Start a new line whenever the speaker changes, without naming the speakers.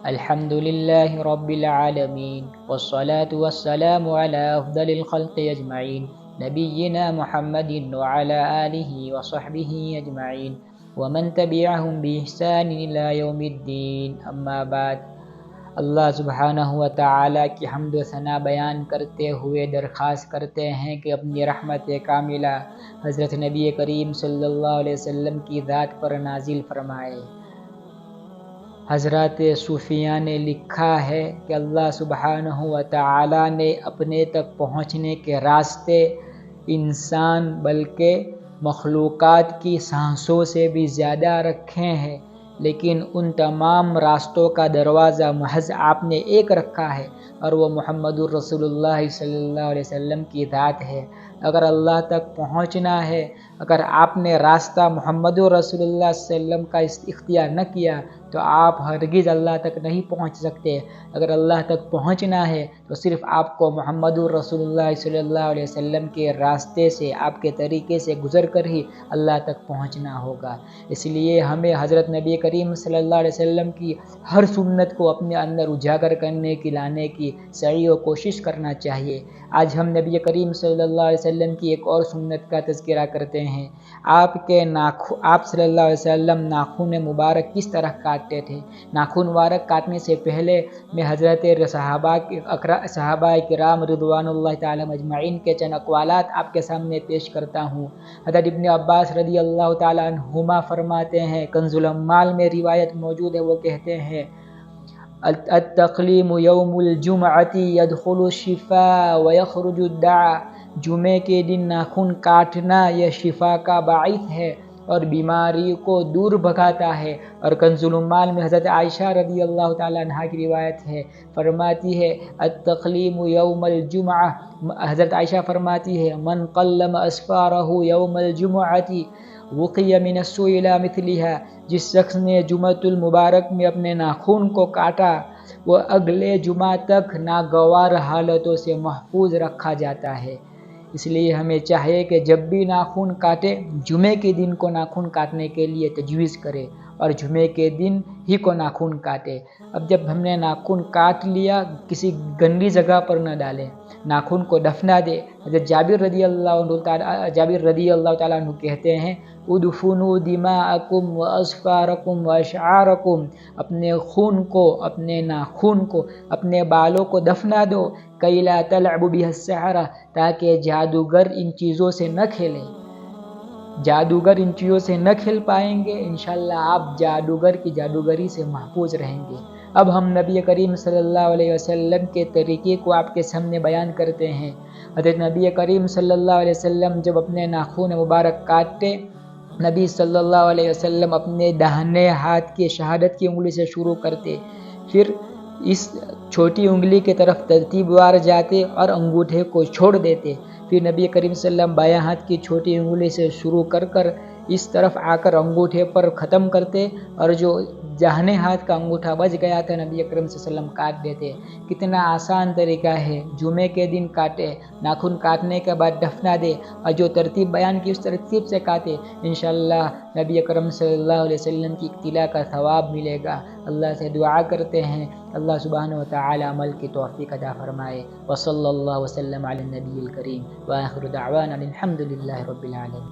الحمد لله رب العالمين والصلاة والسلام على أفضل الخلق أجمعين نبينا محمد وعلى آله وصحبه أجمعين ومن تبعهم بإحسان إلى يوم الدين أما بعد. اللہ سبحانہ و تعالیٰ کی حمد و ثنا بیان کرتے ہوئے درخواست کرتے ہیں کہ اپنی رحمت کاملہ حضرت نبی کریم صلی اللہ علیہ وسلم کی ذات پر نازل فرمائے. حضرات صوفیہ نے لکھا ہے کہ اللہ سبحانہ و تعالیٰ نے اپنے تک پہنچنے کے راستے انسان بلکہ مخلوقات کی سانسوں سے بھی زیادہ رکھے ہیں، لیکن ان تمام راستوں کا دروازہ محض آپ نے ایک رکھا ہے، اور وہ محمد الرسول اللہ صلی اللہ علیہ وسلم کی ذات ہے. اگر اللہ تک پہنچنا ہے، اگر آپ نے راستہ محمد الرسول اللہ صلی اللہ علیہ وسلم کا اختیار نہ کیا تو آپ ہرگز اللہ تک نہیں پہنچ سکتے. اگر اللہ تک پہنچنا ہے تو صرف آپ کو محمد الرسول اللہ صلی اللہ علیہ وسلم کے راستے سے، آپ کے طریقے سے گزر کر ہی اللہ تک پہنچنا ہوگا. اس لیے ہمیں حضرت نبی کریم صلی اللہ علیہ وسلم کی ہر سنت کو اپنے اندر اجاگر کرنے کی، لانے کی سعی و کوشش کرنا چاہیے. آج ہم نبی کریم صلی اللہ علیہ وسلم کی ایک اور سنت کا تذکرہ کرتے ہیں. آپ صلی اللہ علیہ وسلم ناخن مبارک کس طرح کاٹتے تھے. ناخن مبارک کاٹنے سے پہلے میں حضرت صحابہ کرام رضوان اللہ تعالی مجمعین کے چند اقوالات آپ کے سامنے پیش کرتا ہوں. حضرت ابن عباس رضی اللہ تعالی عنہما فرماتے ہیں، کنز الاموال میں روایت موجود ہے، وہ کہتے ہیں التقلیم یوم الجمعۃ یدخل الشفاء ویخرج الداء. جمعے کے دن ناخن کاٹنا یہ شفا کا باعث ہے اور بیماری کو دور بھگاتا ہے. اور کنز الاموال میں حضرت عائشہ رضی اللہ تعالی عنہا کی روایت ہے، فرماتی ہے التقلیم یوم الجمعہ. حضرت عائشہ فرماتی ہے من قلم اسفارہ یوم الجمعۃ وقی من السوء الی مثلها. جس شخص نے جمعۃ المبارک میں اپنے ناخن کو کاٹا وہ اگلے جمعہ تک ناگوار حالتوں سے محفوظ رکھا جاتا ہے. اس لیے ہمیں چاہیے کہ جب بھی ناخن کاٹے، جمعے کے دن کو ناخن کاٹنے کے لیے تجویز کرے اور جمعے کے دن ہی کو ناخن کاٹے. اب جب ہم نے ناخن کاٹ لیا، کسی گندی جگہ پر نہ ڈالیں، ناخن کو دفنا دے. حضرت جابر رضی اللہ تعالیٰ عنہ کہتے ہیں ادفنوا دماءکم واظفارکم واشعارکم. اپنے خون کو، اپنے ناخن کو، اپنے بالوں کو دفنا دو. کئی لا تلعب بها السحرہ، تاکہ جادوگر ان چیزوں سے نہ کھیلیں. جادوگر ان چیزوں سے نہ کھیل پائیں گے، انشاءاللہ آپ جادوگر کی جادوگری سے محفوظ رہیں گے. اب ہم نبی کریم صلی اللہ علیہ وسلم کے طریقے کو آپ کے سامنے بیان کرتے ہیں. حضرت نبی کریم صلی اللہ علیہ وسلم جب اپنے ناخن مبارک کاٹتے، نبی صلی اللہ علیہ وسلم اپنے داہنے ہاتھ کی شہادت کی انگلی سے شروع کرتے، پھر اس چھوٹی انگلی کی طرف ترتیب وار جاتے اور انگوٹھے کو چھوڑ دیتے. پھر نبی کریم صلی اللہ علیہ وسلم بایاں ہاتھ کی چھوٹی انگلی سے شروع کر اس طرف آ کر انگوٹھے پر ختم کرتے، اور جو داہنے ہاتھ کا انگوٹھا بچ گیا تھا نبی کریم صلی اللہ علیہ وسلم کاٹ دیتے. کتنا آسان طریقہ ہے. جمعے کے دن کاٹے، ناخن کاٹنے کے بعد دفنا دے، اور جو ترتیب بیان کی اس ترتیب سے کاٹے، انشاءاللہ نبی کریم صلی اللہ علیہ وسلم کی اقتداء کا ثواب ملے گا. اللہ سے دعا کرتے ہیں اللہ سبحانہ و تعالی عمل کی توفیق عطا فرمائے. وصلی اللہ وسلم علی النبی الکریم وآخر دعوانا الحمد للہ رب العالمین.